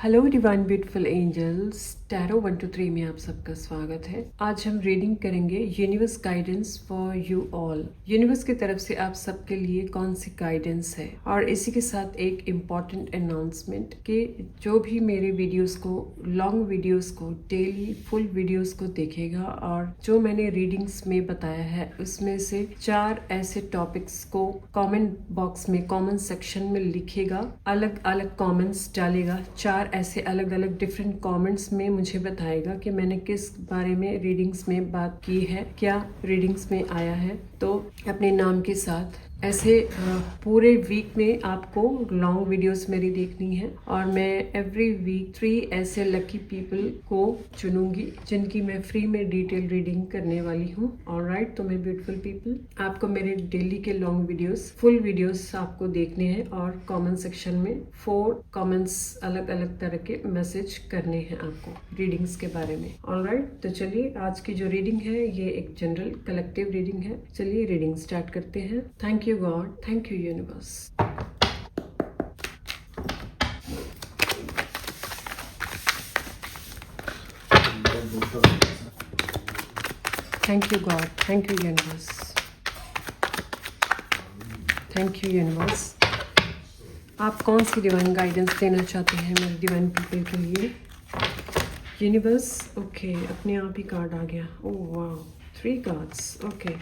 Hello divine beautiful angels, tarot 1 2 3 में आप सबका स्वागत है। आज हम रीडिंग करेंगे universe guidance for you all. Universe की तरफ से आप सबके लिए कौन सी गाइडेंस है। और इसी के साथ एक इम्पॉर्टेंट अनाउंसमेंट कि जो भी मेरे वीडियोस को, लॉन्ग वीडियोस को, डेली फुल वीडियोस को देखेगा और जो मैंने रीडिंग्स में बताया है उसमें से 4 ऐसे टॉपिक्स को कमेंट बॉक्स में, कमेंट सेक्शन में लिखेगा, अलग अलग कमेंट्स डालेगा। 4 ऐसे अलग अलग डिफरेंट कमेंट्स में मुझे बताएगा कि मैंने किस बारे में रीडिंग्स में बात की है, क्या रीडिंग्स में आया है। तो अपने नाम के साथ ऐसे पूरे वीक में आपको लॉन्ग वीडियोस मेरी देखनी है और मैं एवरी वीक 3 ऐसे लकी पीपल को चुनूंगी जिनकी मैं फ्री में डिटेल रीडिंग करने वाली हूँ। ऑलराइट, तो मेरे ब्यूटीफुल पीपल, आपको मेरे डेली के लॉन्ग वीडियोस, फुल वीडियोस आपको देखने हैं और कमेंट सेक्शन में 4 कमेंट्स अलग अलग तरह के मैसेज करने हैं आपको रीडिंग्स के बारे में। ऑलराइट, तो चलिए आज की जो रीडिंग है ये एक जनरल कलेक्टिव रीडिंग है। चलिए रीडिंग स्टार्ट करते हैं। Thank you God, thank you universe. Thank you God, thank you universe, thank you universe. आप कौन सी डिवाइन गाइडेंस देना चाहते हैं मेरे डिवाइन पीपल के लिए यूनिवर्स? ओके, अपने आप ही कार्ड आ गया। ओह वाह, 3 cards. Okay,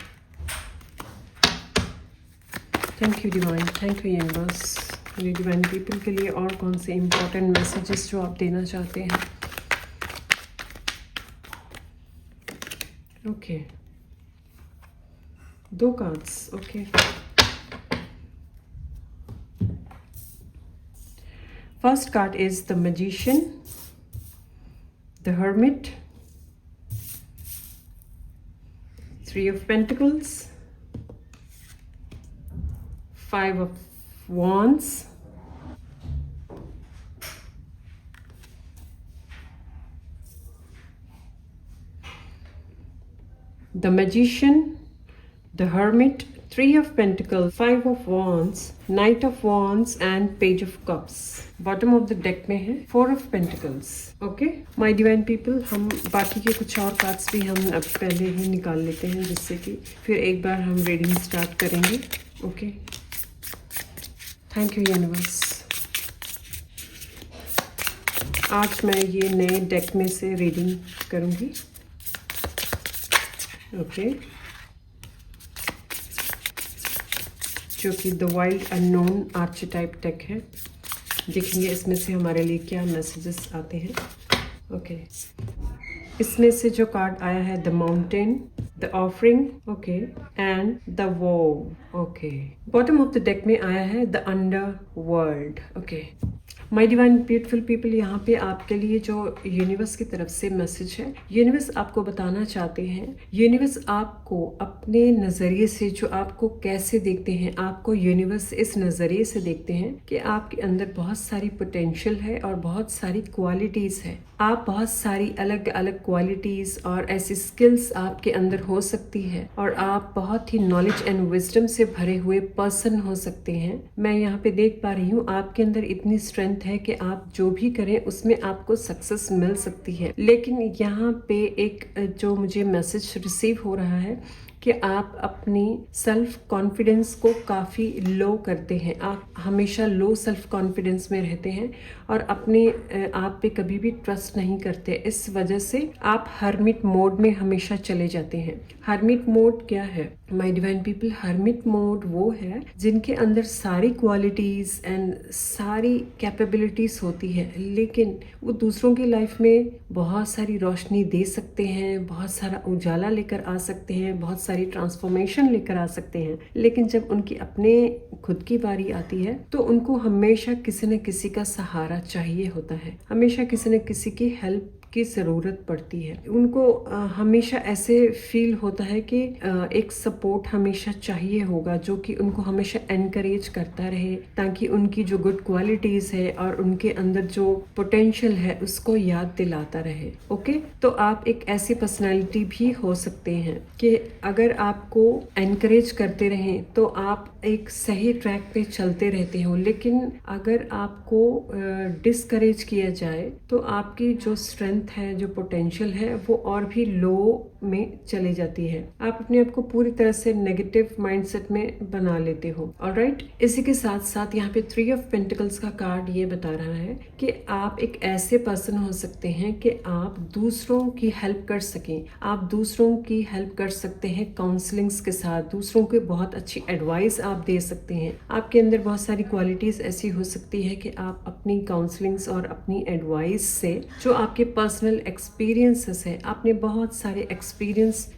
thank you divine, thank you universe. मेरे डिवाइन पीपल के लिए और कौन से इम्पोर्टेंट मैसेजेस जो आप देना चाहते हैं। Okay, 2 cards. Okay, first card is the magician, the hermit, 3 of Pentacles, 5 of Wands, the Magician, the Hermit, 3 of Pentacles, 5 of Wands, Knight of Wands and Page of Cups। Bottom of the deck में है 4 of Pentacles। Okay my divine people, हम बाकी के कुछ और cards भी हम अब पहले ही निकाल लेते हैं जिससे कि फिर एक बार हम रीडिंग स्टार्ट करेंगे। Okay, thank you universe. आज मैं ये नए डेक में से रीडिंग करूंगी। ओके, जो कि द वाइल्ड अननोन आर्चेटाइप डेक है। देखेंगे इसमें से हमारे लिए क्या मैसेजेस आते हैं। ओके, इसमें से जो कार्ड आया है the mountain, the offering, okay, and the Waugh. Okay, bottom of the deck में आया है the under world. Okay my divine beautiful people, यहाँ पे आपके लिए जो यूनिवर्स की तरफ से मैसेज है, यूनिवर्स आपको बताना चाहते हैं, यूनिवर्स आपको अपने नज़रिए से, जो आपको कैसे देखते हैं, आपको यूनिवर्स इस नज़रिए से देखते हैं कि आपके अंदर बहुत सारी पोटेंशियल है और बहुत सारी क्वालिटीज़ है। आप बहुत सारी अलग अलग क्वालिटीज़ और ऐसी स्किल्स आपके अंदर हो सकती है और आप बहुत ही नॉलेज एंड विजडम से भरे हुए पर्सन हो सकते हैं। मैं यहाँ पे देख पा रही हूँ आपके अंदर इतनी स्ट्रेंथ है कि आप जो भी करें उसमें आपको सक्सेस मिल सकती है। लेकिन यहाँ पे एक जो मुझे मैसेज रिसीव हो रहा है कि आप अपनी सेल्फ कॉन्फिडेंस को काफ़ी लो करते हैं। आप हमेशा लो सेल्फ कॉन्फिडेंस में रहते हैं और अपने आप पे कभी भी ट्रस्ट नहीं करते। इस वजह से आप हर्मिट मोड में हमेशा चले जाते हैं। हर्मिट मोड क्या है my divine people? Hermit mode वो है जिनके अंदर सारी क्वालिटीज़ एंड सारी कैपेबिलिटीज़ होती है, लेकिन वो दूसरों की लाइफ में बहुत सारी रोशनी दे सकते हैं, बहुत सारा उजाला लेकर आ सकते हैं, बहुत सारी ट्रांसफॉर्मेशन लेकर आ सकते हैं। लेकिन जब उनकी अपने खुद की बारी आती है तो उनको हमेशा किसी न किसी का सहारा चाहिए होता है, हमेशा किसी न किसी की हेल्प की ज़रूरत पड़ती है। उनको हमेशा ऐसे फील होता है कि एक सपोर्ट हमेशा चाहिए होगा जो कि उनको हमेशा एनकरेज करता रहे, ताकि उनकी जो गुड क्वालिटीज़ है और उनके अंदर जो पोटेंशियल है उसको याद दिलाता रहे। ओके, तो आप एक ऐसी पर्सनैलिटी भी हो सकते हैं कि अगर आपको एनकरेज करते रहें तो आप एक सही ट्रैक पे चलते रहते हो, लेकिन अगर आपको डिस्करेज किया जाए तो आपकी जो स्ट्रेंथ है, जो पोटेंशियल है, वो और भी लो में चली जाती है। आप अपने आप को पूरी तरह से नेगेटिव माइंडसेट में बना लेते हो। ऑलराइट, इसी के साथ साथ यहाँ पे 3 ऑफ पेंटिकल्स का कार्ड ये बता रहा है कि आप एक ऐसे पर्सन हो सकते हैं कि आप दूसरों की हेल्प कर सकें। आप दूसरों की हेल्प कर सकते हैं काउंसलिंग्स के साथ, दूसरों को बहुत अच्छी एडवाइस आप दे सकते हैं। आपके अंदर बहुत सारी क्वालिटीज ऐसी हो सकती है कि आप अपनी काउंसलिंग्स और अपनी एडवाइस से, जो आपके पर्सनल एक्सपीरियंसेस है, आपने बहुत सारे एक्सपीरियंस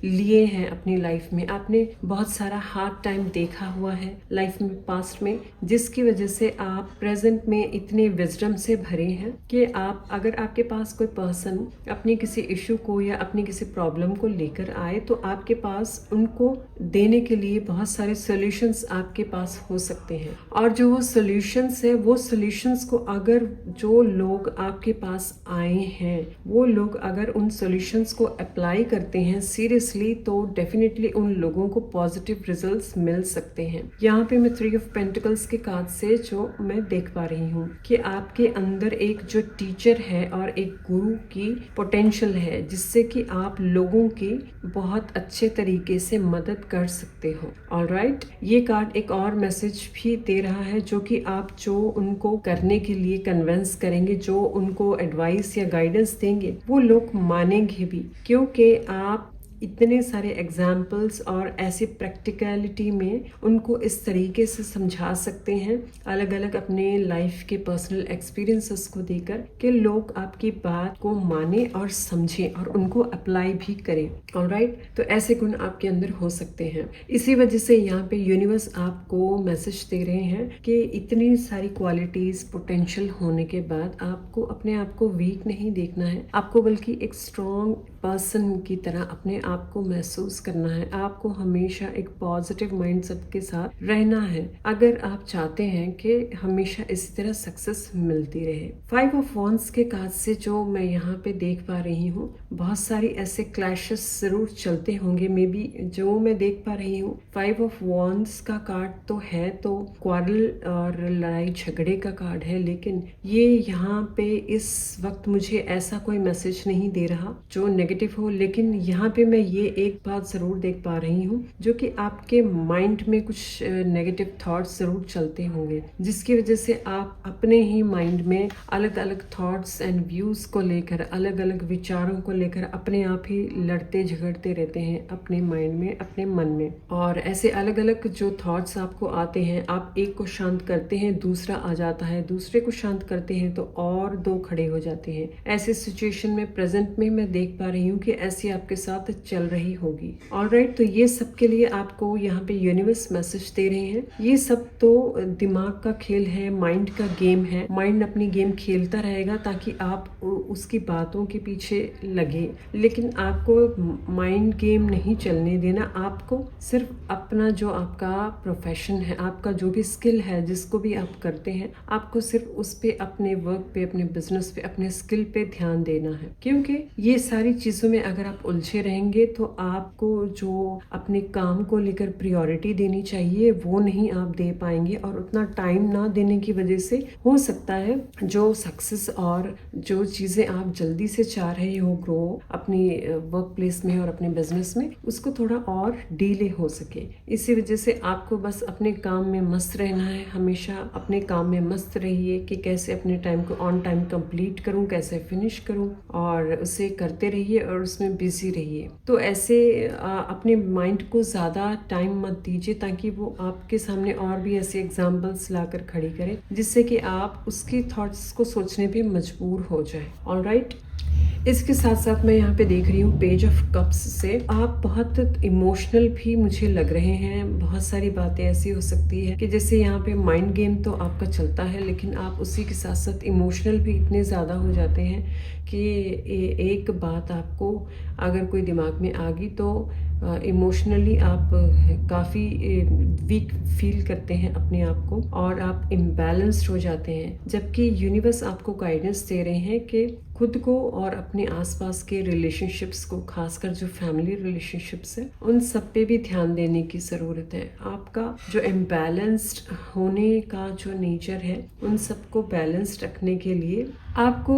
लिए हैं अपनी लाइफ में, आपने बहुत सारा हार्ड टाइम देखा हुआ है लाइफ में, पास्ट में, जिसकी वजह से आप प्रेजेंट में इतने विजडम से भरे हैं कि आप, अगर आपके पास कोई पर्सन अपनी किसी इशू को या अपनी किसी प्रॉब्लम को लेकर आए तो आपके पास उनको देने के लिए बहुत सारे सॉल्यूशंस आपके पास हो सकते हैं। और जो वो सॉल्यूशंस है, वो सॉल्यूशंस को अगर जो लोग आपके पास आए हैं वो लोग अगर उन सॉल्यूशंस को अप्लाई करते हैं सीरियसली, तो डेफिनेटली उन लोगों को पॉजिटिव रिजल्ट्स मिल सकते हैं। यहाँ पे मैं 3 ऑफ पेंटिकल्स के कार्ड से जो मैं देख पा रही हूँ कि आपके अंदर एक जो टीचर है और एक गुरु की पोटेंशियल है, जिससे कि आप लोगों की बहुत अच्छे तरीके से मदद कर सकते हो। ऑलराइट, ये कार्ड एक और मैसेज भी दे रहा है, जो कि आप जो उनको करने के लिए कन्विंस करेंगे, जो उनको एडवाइस या गाइडेंस देंगे, वो लोग मानेंगे भी, क्योंकि आप इतने सारे एग्जाम्पल्स और ऐसी प्रैक्टिकलिटी में उनको इस तरीके से समझा सकते हैं, अलग अलग अपने लाइफ के पर्सनल एक्सपीरियंसेस को देकर, कि लोग आपकी बात को माने और समझें और उनको अप्लाई भी करें। ऑलराइट, तो ऐसे गुण आपके अंदर हो सकते हैं। इसी वजह से यहाँ पे यूनिवर्स आपको मैसेज दे रहे हैं कि इतनी सारी क्वालिटीज, पोटेंशियल होने के बाद आपको अपने आप को वीक नहीं देखना है, आपको बल्कि एक स्ट्रॉन्ग पर्सन की तरह अपने आप को महसूस करना है। आपको हमेशा एक पॉजिटिव माइंडसेट के साथ रहना है, अगर आप चाहते हैं कि हमेशा इसी तरह सक्सेस मिलती रहे। 5 ऑफ वॉन्ड्स के कार्ड से जो मैं यहाँ पे देख पा रही हूँ, बहुत सारी ऐसे क्लैशेस जरूर चलते होंगे, मे बी जो मैं देख पा रही हूँ। 5 ऑफ वॉन्ड्स का कार्ड तो है, तो क्वारल और लड़ाई झगड़े का कार्ड है, लेकिन ये यहाँ पे इस वक्त मुझे ऐसा कोई मैसेज नहीं दे रहा जो नेगेटिव हो। लेकिन यहाँ पे मैं ये एक बात जरूर देख पा रही हूँ, जो कि आपके माइंड में कुछ नेगेटिव थॉट्स जरूर चलते होंगे, जिसकी वजह से आप अपने ही माइंड में अलग अलग थॉट्स एंड व्यूज को लेकर, अलग अलग विचारों को लेकर अपने आप ही लड़ते झगड़ते रहते हैं अपने माइंड में, अपने मन में। और ऐसे अलग अलग जो थॉट्स आपको आते हैं, आप एक को शांत करते हैं, दूसरा आ जाता है, दूसरे को शांत करते हैं तो और 2 खड़े हो जाते हैं। ऐसे सिचुएशन में प्रेजेंट में मैं देख पा रही हूँ कि ऐसी आपके साथ चल रही होगी। ऑलराइट, तो ये सब के लिए आपको यहाँ पे यूनिवर्स मैसेज दे रहे हैं। ये सब तो दिमाग का खेल है, माइंड का गेम है। माइंड अपनी गेम खेलता रहेगा ताकि आप उसकी बातों के पीछे लगे, लेकिन आपको माइंड गेम नहीं चलने देना। आपको सिर्फ अपना जो आपका प्रोफेशन है, आपका जो भी स्किल है, जिसको भी आप करते हैं, आपको सिर्फ उस पे, अपने वर्क पे, अपने बिजनेस पे, अपने स्किल पे ध्यान देना है। क्योंकि ये सारी चीजों में अगर आप उलझे रहेंगे तो आपको जो अपने काम को लेकर प्रायोरिटी देनी चाहिए वो नहीं आप दे पाएंगे, और उतना टाइम ना देने की वजह से हो सकता है जो सक्सेस और जो चीजें आप जल्दी से चाह रहे हो ग्रो अपनी वर्क प्लेस में और अपने बिजनेस में, उसको थोड़ा और डिले हो सके। इसी वजह से आपको बस अपने काम में मस्त रहना है। हमेशा अपने काम में मस्त रहिए कि कैसे अपने टाइम को ऑन टाइम कंप्लीट करूं, कैसे फिनिश करूं, और उसे करते रहिए और उसमें बिजी रहिए। तो ऐसे अपने माइंड को ज़्यादा टाइम मत दीजिए ताकि वो आपके सामने और भी ऐसे एग्जाम्पल्स लाकर खड़ी करे, जिससे कि आप उसकी थॉट्स को सोचने पे मजबूर हो जाए। ऑलराइट, इसके साथ साथ मैं यहाँ पे देख रही हूँ पेज ऑफ कप्स से आप बहुत इमोशनल भी मुझे लग रहे हैं। बहुत सारी बातें ऐसी हो सकती है कि जैसे यहाँ पे माइंड गेम तो आपका चलता है, लेकिन आप उसी के साथ साथ इमोशनल भी इतने ज़्यादा हो जाते हैं कि एक बात आपको अगर कोई दिमाग में आ गई तो इमोशनली आप काफ़ी वीक फील करते हैं अपने आप को और आप इम्बैलेंस्ड हो जाते हैं। जबकि यूनिवर्स आपको गाइडेंस दे रहे हैं कि खुद को और अपने आसपास के रिलेशनशिप्स को, खासकर जो फैमिली रिलेशनशिप्स है, उन सब पे भी ध्यान देने की ज़रूरत है। आपका जो इम्बैलेंस्ड होने का जो नेचर है, उन सबको बैलेंस्ड रखने के लिए आपको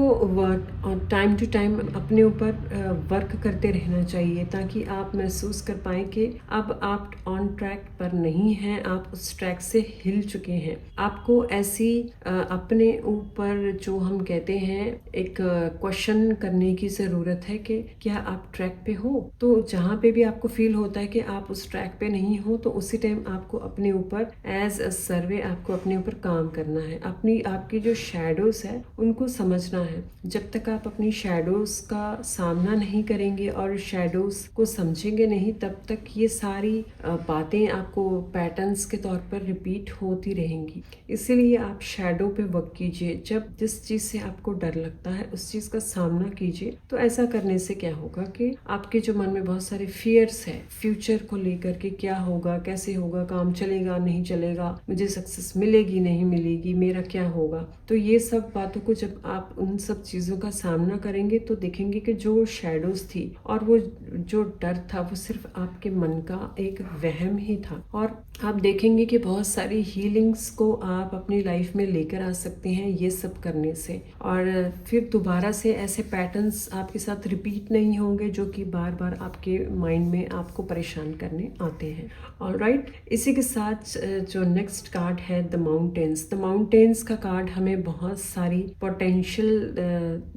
टाइम टू टाइम अपने ऊपर वर्क करते रहना चाहिए, ताकि आप महसूस कर पाएँ कि अब आप ऑन ट्रैक पर नहीं हैं, आप उस ट्रैक से हिल चुके हैं। आपको ऐसी अपने ऊपर जो हम कहते हैं एक क्वेश्चन करने की ज़रूरत है कि क्या आप ट्रैक पे हो। तो जहाँ पे भी आपको फील होता है कि आप उस ट्रैक पे नहीं हो, तो उसी टाइम आपको अपने ऊपर एज अ सर्वे आपको अपने ऊपर काम करना है। आपकी जो शैडोज है उनको समझना है। जब तक आप अपनी शैडोज का सामना नहीं करेंगे और शैडोज को समझेंगे नहीं, तब तक ये सारी बातें आपको पैटर्न्स के तौर पर रिपीट होती रहेंगी। इसीलिए आप शैडो पे वर्क कीजिए। जब जिस चीज़ से आपको डर लगता है उस चीज़ का सामना कीजिए। तो ऐसा करने से क्या होगा कि आपके जो मन में बहुत सारे फियर्स है फ्यूचर को लेकर के, क्या होगा, कैसे होगा, काम चलेगा नहीं चलेगा, मुझे सक्सेस मिलेगी नहीं मिलेगी, मेरा क्या होगा, तो ये सब बातों को जब आप उन सब चीज़ों का सामना करेंगे तो देखेंगे कि जो शैडोज थी और वो जो डर था वो सिर्फ आपके मन का एक वहम ही था। और आप देखेंगे कि बहुत सारी हीलिंग्स को आप अपनी लाइफ में लेकर आ सकते हैं ये सब करने से, और फिर दोबारा से ऐसे पैटर्न्स आपके साथ रिपीट नहीं होंगे जो कि बार बार आपके माइंड में आपको परेशान करने आते हैं। ऑलराइट, इसी के साथ जो नेक्स्ट कार्ड है द माउंटेन्स। द माउंटेन्स का कार्ड हमें बहुत सारी पोटेंशियल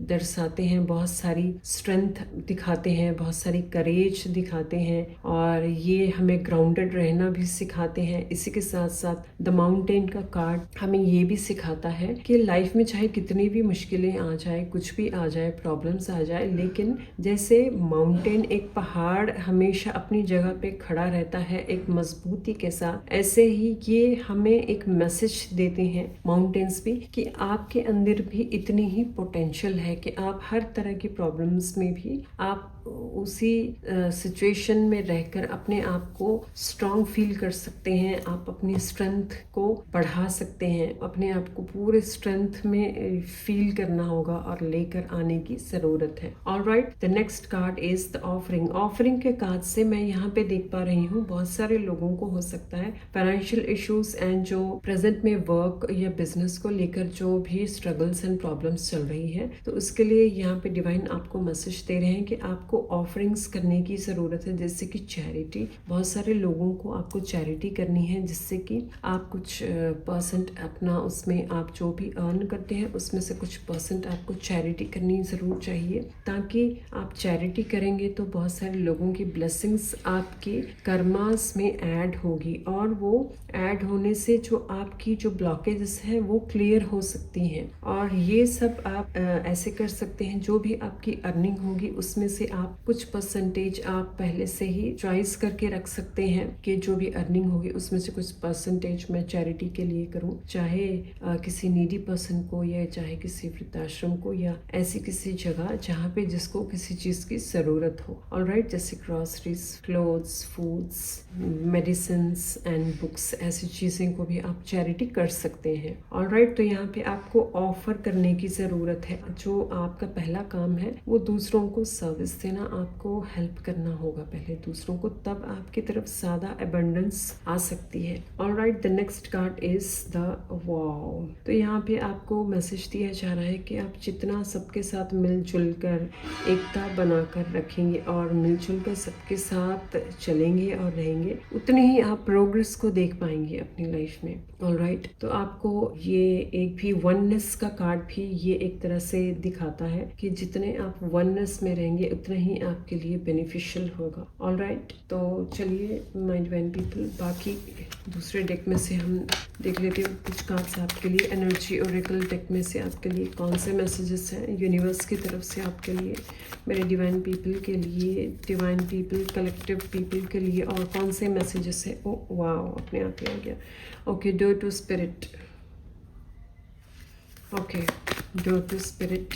दर्शाते हैं, बहुत सारी स्ट्रेंथ दिखाते हैं, बहुत सारी करेज दिखाते हैं, और ये हमें ग्राउंडेड रहना भी सिखाते हैं। इसी के साथ साथ द माउंटेन का कार्ड हमें ये भी सिखाता है कि लाइफ में चाहे कितनी भी मुश्किलें आ जाए, कुछ भी आ जाए, प्रॉब्लम्स आ जाए, लेकिन जैसे माउंटेन एक पहाड़ हमेशा अपनी जगह पे खड़ा रहता है एक मजबूती के साथ, ऐसे ही ये हमें एक मैसेज देते हैं माउंटेन्स भी कि आपके अंदर भी इतनी ही पोटेंशियल है कि आप हर तरह की प्रॉब्लम्स में भी आप उसी सिचुएशन में रहकर अपने आप को स्ट्रांग फील कर सकते हैं। आप अपनी स्ट्रेंथ को बढ़ा सकते हैं, अपने आप को पूरे स्ट्रेंथ में फील करना होगा और लेकर आने की ज़रूरत है। Alright, the next card is the offering. Offering के कार्ड से मैं यहाँ पे देख पा रही हूँ बहुत सारे लोगों को हो सकता है फाइनेंशियल इश्यूज एंड जो प्रेजेंट में वर्क या बिजनेस को लेकर जो भी स्ट्रगल्स एंड प्रॉब्लम्स चल रही है, तो उसके लिए यहाँ पे डिवाइन आपको मैसेज दे रहे हैं कि आपको ऑफरिंग्स करने की ज़रूरत है, जैसे कि चैरिटी। बहुत सारे लोगों को आपको चैरिटी करनी है, जिससे कि आप कुछ परसेंट अपना उसमें आप जो भी अर्न करते हैं उसमें से कुछ परसेंट आपको चैरिटी करनी ज़रूर चाहिए, ताकि आप चैरिटी करेंगे तो बहुत सारे लोगों की ब्लेसिंग्स आपके कर्मास में ऐड होगी, और वो ऐड होने से जो आपकी जो ब्लॉकेजेस है वो क्लियर हो सकती हैं। और ये सब आप ऐसे कर सकते हैं, जो भी आपकी अर्निंग होगी उसमें से आप कुछ परसेंटेज आप पहले से ही चॉइस करके रख सकते हैं कि जो भी अर्निंग होगी उसमें से कुछ परसेंटेज मैं चैरिटी के लिए करूं, चाहे किसी नीडी पर्सन को या चाहे किसी वृद्धाश्रम को या ऐसी किसी जगह जहाँ पे जिसको किसी चीज़ की ज़रूरत हो। ऑलराइट, जैसे groceries, clothes, foods, medicines and books, ऐसी चीज़ें को भी आप चैरिटी कर सकते हैं। ऑलराइट, तो यहाँ पे आपको ऑफर करने की ज़रूरत है। जो आपका पहला काम है वो दूसरों को सर्विस देना, आपको हेल्प करना होगा पहले दूसरों को, तब आपकी तरफ ज़्यादा अबंडेंस आ सकती है। Alright, the next card is the wow. तो यहाँ पे आपको मैसेज दिया जा रहा है कि आप जितना सबके साथ मिलजुल कर एकता बनाकर रखेंगे और मिलजुल कर सबके साथ चलेंगे और रहेंगे, उतनी ही आप प्रोग्रेस को देख पाएंगे अपनी लाइफ में। ऑलराइट, तो आपको ये एक भी वननेस का कार्ड भी ये एक तरह से दिखाता है कि जितने आप वननेस में रहेंगे उतना ही आपके लिए बेनिफिशियल होगा। ऑलराइट, तो चलिए माय डिवाइन पीपल, बाकी दूसरे डेक में से हम देख लेते हैं कुछ कार्ड्स आपके लिए। एनर्जी ओरेकल डेक में से आपके लिए कौन से मैसेजेस हैं यूनिवर्स की तरफ से आपके लिए, मेरे डिवाइन पीपल के लिए, डिवाइन पीपल कलेक्टिव पीपल के लिए, और कौन से मैसेजेस हैं। ओ वाओ, अपने आप ही आ गया। Okay, door to spirit. Okay, door to spirit,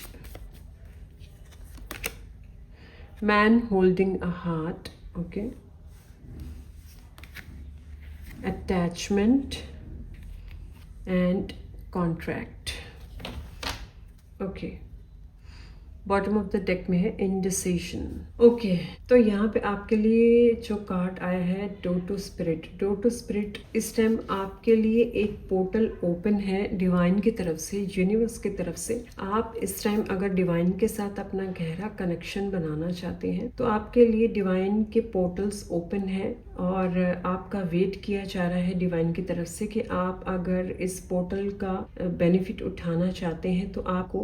man holding a heart. Okay, attachment and contract. Okay, bottom of the deck में है इंडिसिशन। ओके, तो यहाँ पे आपके लिए जो कार्ड आया है door to spirit. Door to spirit इस टाइम आपके लिए एक पोर्टल ओपन है डिवाइन की तरफ से, यूनिवर्स की तरफ से। आप इस टाइम अगर डिवाइन के साथ अपना गहरा कनेक्शन बनाना चाहते हैं तो आपके लिए डिवाइन के पोर्टल्स ओपन है और आपका वेट किया जा रहा है डिवाइन की तरफ से कि आप अगर इस पोर्टल का बेनिफिट उठाना चाहते हैं तो आपको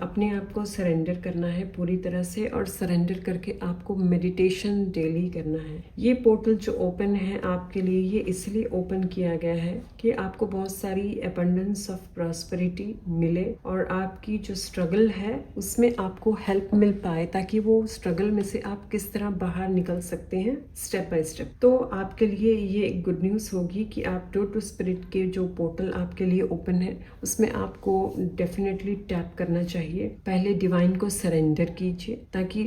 अपने आप को सरेंडर करना है पूरी तरह से, और सरेंडर करके आपको मेडिटेशन डेली करना है। ये पोर्टल जो ओपन है आपके लिए, ये इसलिए ओपन किया गया है कि आपको बहुत सारी अबंडेंस ऑफ प्रॉस्पेरिटी मिले और आपकी जो स्ट्रगल है उसमें आपको हेल्प मिल पाए, ताकि वो स्ट्रगल में से आप किस तरह बाहर निकल सकते हैं स्टेप बाय स्टेप। तो आपके लिए ये एक गुड न्यूज़ होगी कि आप डोर टू स्पिरिट के जो पोर्टल आपके लिए ओपन है उसमें आपको डेफिनेटली टैप करना चाहिए। पहले डिवाइन को सरेंडर कीजिए, ताकि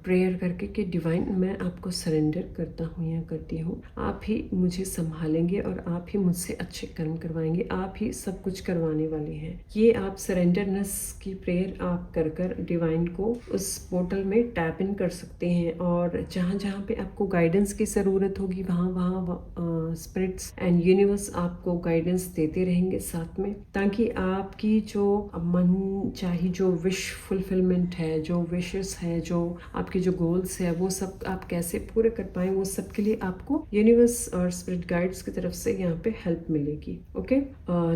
प्रेयर करके कि डिवाइन मैं आपको सरेंडर करता हूँ या करती हूँ, आप ही मुझे संभालेंगे और आप ही मुझसे अच्छे कर्म करवाएंगे, आप ही सब कुछ करवाने वाले हैं। ये आप सरेंडरनेस की प्रेयर आप कर कर डिवाइन को उस पोर्टल में टैप इन कर सकते हैं, और जहाँ जहाँ पे आपको गाइडेंस की ज़रूरत होगी वहाँ वहाँ स्पिरिट्स एंड यूनिवर्स आपको गाइडेंस देते रहेंगे साथ में, ताकि आपकी जो मन चाही जो विश फुलफिलमेंट है, जो विशेस है, जो आपके जो गोल्स है, वो सब आप कैसे पूरे कर पाएं, वो सब के लिए आपको यूनिवर्स और स्पिरिट गाइड्स की तरफ से यहाँ पे हेल्प मिलेगी। Okay,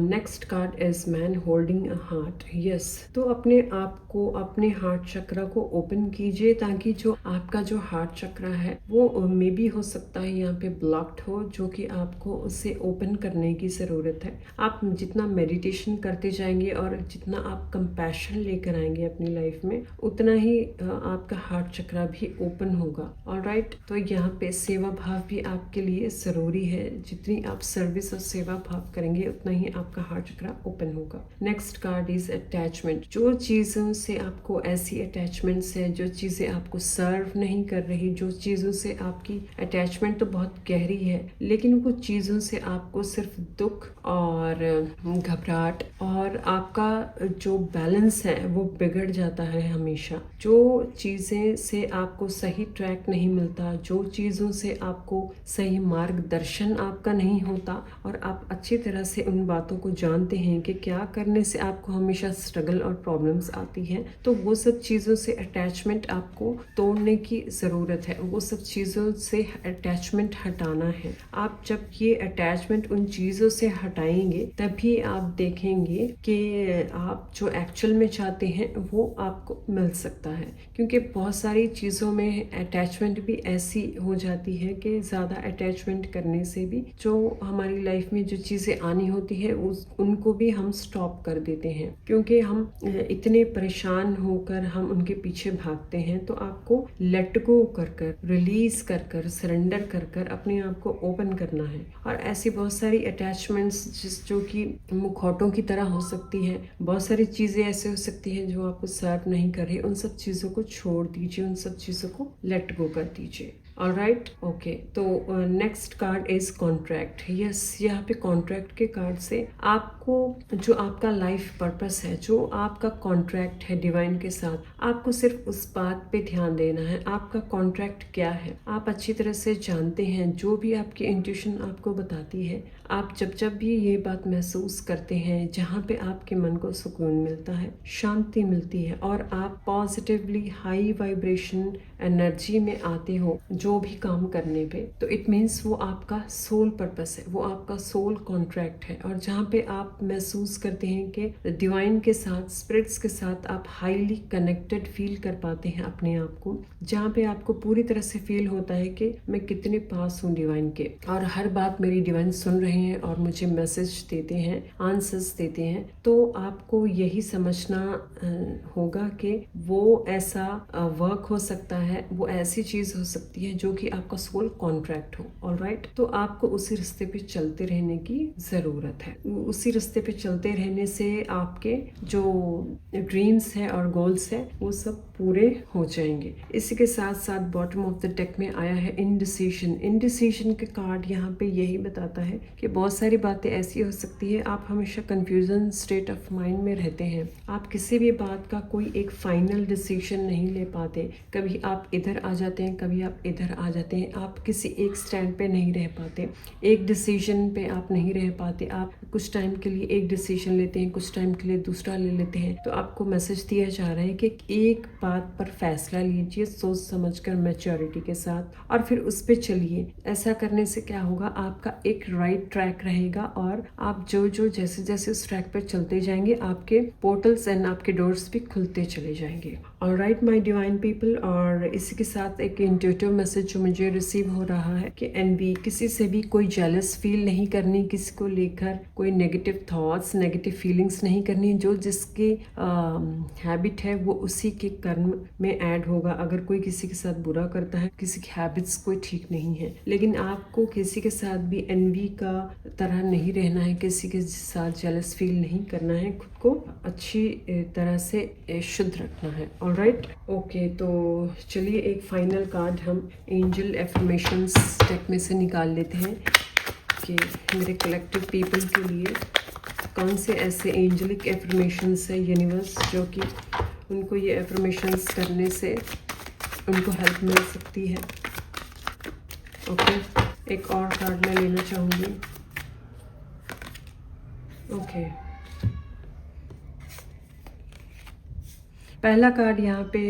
next card is man holding a heart. Yes, तो अपने आप को, अपने हार्ट चक्र को ओपन कीजिए, ताकि जो आपका जो हार्ट चक्र है वो मे बी हो सकता है यहाँ पे ब्लॉक्ड हो, जो कि आपको उसे ओपन करने की ज़रूरत है। आप जितना मेडिटेशन करते जाएंगे और जितना आप कंपैशन लेकर आएंगे अपनी लाइफ में, उतना ही आपका हार्ट चक्र भी ओपन होगा। ऑलराइट, तो यहाँ पे सेवा भाव भी आपके लिए ज़रूरी है। जितनी आप सर्विस और सेवा भाव करेंगे उतना ही आपका हार्ट चक्र ओपन होगा। Next card is attachment. जो चीज़ों से आपको ऐसी अटैचमेंट्स है, जो चीज़ें आपको सर्व नहीं कर रही, जो चीज़ों से आपकी अटैचमेंट तो बहुत गहरी है लेकिन वो चीज़ों से आपको सिर्फ दुख और घबराहट और आपका जो बैलेंस है वो बिगड़ जाता है हमेशा। जो चीज़ें से आपको सही ट्रैक नहीं मिलता, जो चीज़ों से आपको सही मार्गदर्शन आपका नहीं होता और आप अच्छी तरह से उन बातों को जानते हैं कि क्या करने से आपको हमेशा स्ट्रगल और प्रॉब्लम्स आती हैं, तो वो सब चीज़ों से अटैचमेंट आपको तोड़ने की ज़रूरत है। वो सब चीज़ों से अटैचमेंट हटाना है। आप जब ये अटैचमेंट उन चीज़ों से हटाएंगे तभी आप देखेंगे कि आप जो एक्चुअल में चाहते हैं वो आपको मिल सकता है। क्योंकि बहुत सारी चीज़ों में अटैचमेंट भी ऐसी हो जाती है कि ज़्यादा अटैचमेंट करने से भी जो हमारी लाइफ में जो चीज़ें आनी होती है उनको भी हम स्टॉप कर देते हैं, क्योंकि हम इतने परेशान होकर हम उनके पीछे भागते हैं। तो आपको लेट गो कर कर, रिलीज कर कर, सरेंडर कर कर अपने आप को ओपन करना है। और ऐसी बहुत सारी अटैचमेंट्स जो कि मुखौटों की तरह हो सकती है, बहुत सारी चीज़ें ऐसे हो सकती हैं जो आपको सर्व नहीं कर रही, उन सब चीज़ों को छोड़ दीजिए, उन सब चीज़ों को लेट गो कर दीजिए। ऑलराइट, ओके, तो next card is contract. Yes, यहाँ पे कॉन्ट्रैक्ट के कार्ड से आपको जो आपका लाइफ पर्पस है, जो आपका कॉन्ट्रैक्ट है डिवाइन के साथ, आपको सिर्फ उस बात पे ध्यान देना है। आपका कॉन्ट्रैक्ट क्या है आप अच्छी तरह से जानते हैं। जो भी आपकी इंट्यूशन आपको बताती है, आप जब भी ये बात महसूस करते हैं, जहाँ पे आपके मन को सुकून मिलता है, शांति मिलती है और आप पॉजिटिवली हाई वाइब्रेशन एनर्जी में आते हो, जो भी काम करने पे, तो इट मीन्स वो आपका सोल पर्पस है, वो आपका सोल कॉन्ट्रैक्ट है। और जहाँ पे आप महसूस करते हैं कि डिवाइन के साथ, स्पिरिट्स के साथ आप हाईली कनेक्टेड फील कर पाते हैं अपने आप को, जहाँ पे आपको पूरी तरह से फील होता है कि मैं कितने पास हूँ डिवाइन के, और हर बात मेरी डिवाइन सुन रहे हैं और मुझे मैसेज देते हैं, आंसर्स देते हैं। तो आपको यही समझना होगा कि वो ऐसा वर्क हो सकता है, वो ऐसी चीज हो सकती है जो कि आपका सोल कॉन्ट्रैक्ट हो। ऑलराइट, तो आपको उसी रास्ते पे चलते रहने की जरूरत है। उसी रास्ते पे चलते रहने से आपके जो ड्रीम्स है और गोल्स है वो सब पूरे हो जाएंगे। इसी के साथ साथ बॉटम ऑफ द डेक में आया है इंडिसीजन। इंडिसीजन के कार्ड यहाँ पे यही बताता है कि बहुत सारी बातें ऐसी हो सकती है, आप हमेशा कंफ्यूजन स्टेट ऑफ माइंड में रहते हैं, आप किसी भी बात का कोई एक फाइनल डिसीजन नहीं ले पाते। कभी आप इधर आ जाते हैं, कभी आप इधर आ जाते हैं, आप किसी एक स्टैंड पे नहीं रह पाते, एक डिसीजन पे आप नहीं रह पाते। आप कुछ टाइम के लिए एक डिसीजन लेते हैं, कुछ टाइम के लिए दूसरा ले लेते हैं। तो आपको मैसेज दिया जा रहा है कि एक बात पर फैसला लीजिए सोच समझकर, मैच्योरिटी के साथ, और फिर उस पे चलिए। ऐसा करने से क्या होगा, आपका एक राइट ट्रैक रहेगा और आप जो जैसे जैसे उस ट्रैक पर चलते जाएंगे, आपके पोर्टल्स एंड आपके डोर्स भी खुलते चले जाएंगे। ऑलराइट माय डिवाइन पीपल, और इसी के साथ एक इंट्यूटिव मैसेज जो मुझे रिसीव हो रहा है कि एनवी, किसी से भी कोई जेलस फील नहीं करनी, किसी को लेकर कोई नेगेटिव थॉट्स, नेगेटिव फीलिंग्स नहीं करनी। जो जिसकी हैबिट है वो उसी के कर्म में ऐड होगा। अगर कोई किसी के साथ बुरा करता है, किसी की हैबिट्स कोई ठीक नहीं है, लेकिन आपको किसी के साथ भी एनवी का तरह नहीं रहना है, किसी के साथ जेलस फील नहीं करना है, खुद को अच्छी तरह से शुद्ध रखना है। ऑलराइट, ओके, तो चलिए एक फाइनल कार्ड हम एंजल एफर्मेशंस डेक में से निकाल लेते हैं कि मेरे कलेक्टिव पीपल के लिए कौन से ऐसे एंजलिक एफर्मेशंस है यूनिवर्स जो कि उनको ये एफर्मेशंस करने से उनको हेल्प मिल सकती है। ओके, एक और कार्ड मैं लेना चाहूँगी। ओके, पहला कार्ड यहाँ पे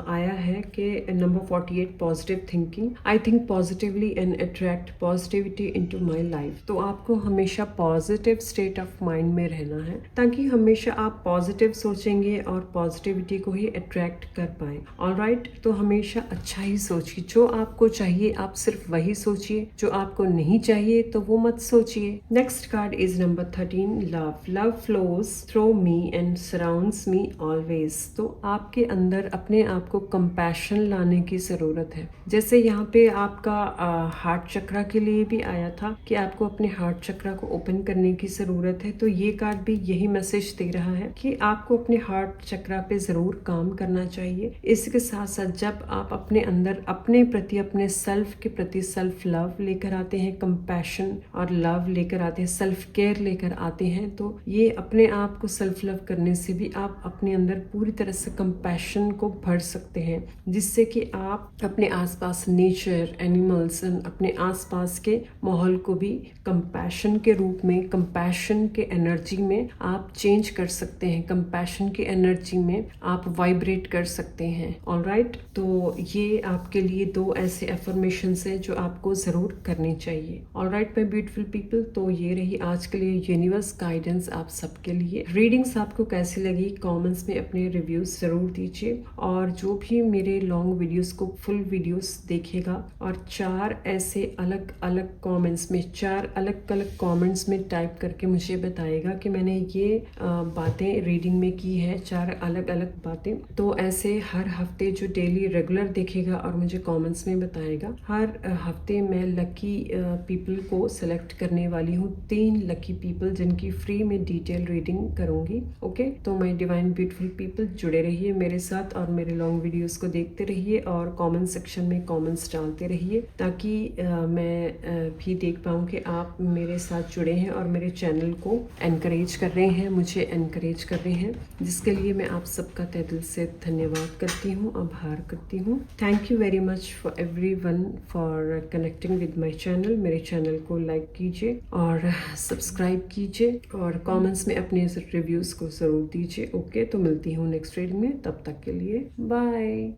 आया है कि number 48, positive thinking. I think positively and attract positivity into my life. तो आपको हमेशा पॉजिटिव स्टेट ऑफ माइंड में रहना है, ताकि हमेशा आप पॉजिटिव सोचेंगे और पॉजिटिविटी को ही अट्रैक्ट कर पाए। ऑलराइट, तो हमेशा अच्छा ही सोचिए, जो आपको चाहिए आप सिर्फ वही सोचिए, जो आपको नहीं चाहिए तो वो मत सोचिए। Next card is number 13, love. Love flows through me and surrounds me always. तो आपके अंदर अपने आप को कंपैशन लाने की ज़रूरत है। जैसे यहाँ पे आपका हार्ट चक्रा के लिए भी आया था कि आपको अपने हार्ट चक्रा को ओपन करने की ज़रूरत है, तो ये कार्ड भी यही मैसेज दे रहा है कि आपको अपने हार्ट चक्रा पे ज़रूर काम करना चाहिए। इसके साथ साथ जब आप अपने अंदर अपने प्रति, अपने सेल्फ के प्रति सेल्फ लव लेकर आते हैं, कंपैशन और लव लेकर आते हैं, सेल्फ केयर लेकर आते हैं, तो ये अपने आप को सेल्फ लव करने से भी आप अपने अंदर पूरी तरह से कंपैशन को भर सकते हैं, जिससे कि आप अपने आसपास नेचर, एनिमल्स, अपने आसपास के माहौल को भी कंपैशन के रूप में, कंपैशन के एनर्जी में आप चेंज कर सकते हैं, कंपैशन की एनर्जी में आप वाइब्रेट कर सकते हैं। ऑलराइट, तो ये आपके लिए दो ऐसे एफर्मेशंस हैं जो आपको ज़रूर करनी चाहिए। ऑलराइट माय ब्यूटीफुल पीपल, तो ये रही आज के लिए यूनिवर्स गाइडेंस आप सबके लिए। रीडिंग्स आपको कैसी लगी कमेंट्स में अपने रिव्यूज ज़रूर दीजिए, और जो भी मेरे लॉन्ग वीडियोस को फुल वीडियोस देखेगा और 4 ऐसे अलग अलग कमेंट्स में, 4 अलग अलग कमेंट्स में टाइप करके मुझे बताएगा कि मैंने ये बातें रीडिंग में की है, 4 अलग अलग बातें। तो ऐसे हर हफ्ते जो डेली रेगुलर देखेगा और मुझे कमेंट्स में बताएगा, हर हफ्ते मैं लकी पीपल को सेलेक्ट करने वाली हूँ, 3 लकी पीपल जिनकी फ्री में डिटेल रीडिंग करूँगी। ओके, तो माय डिवाइन ब्यूटीफुल पीपल, जुड़े रहिए मेरे साथ और मेरे लॉन्ग वीडियोस को देखते रहिए और कमेंट सेक्शन में कमेंट्स डालते रहिए, ताकि मैं भी देख पाऊँ कि आप मेरे साथ जुड़े हैं और मेरे चैनल को एनकरेज कर रहे हैं, मुझे एनकरेज कर रहे हैं, जिसके लिए मैं आप सबका तहे दिल से धन्यवाद करती हूँ, आभार करती हूँ। Thank you very much for everyone for connecting with my channel. मेरे चैनल को लाइक कीजिए और सब्सक्राइब कीजिए और कमेंट्स में अपने रिव्यूज़ को ज़रूर दीजिए। ओके, तो मिलती हूँ नेक्स्ट रीडिंग में, तब तक के लिए बाय।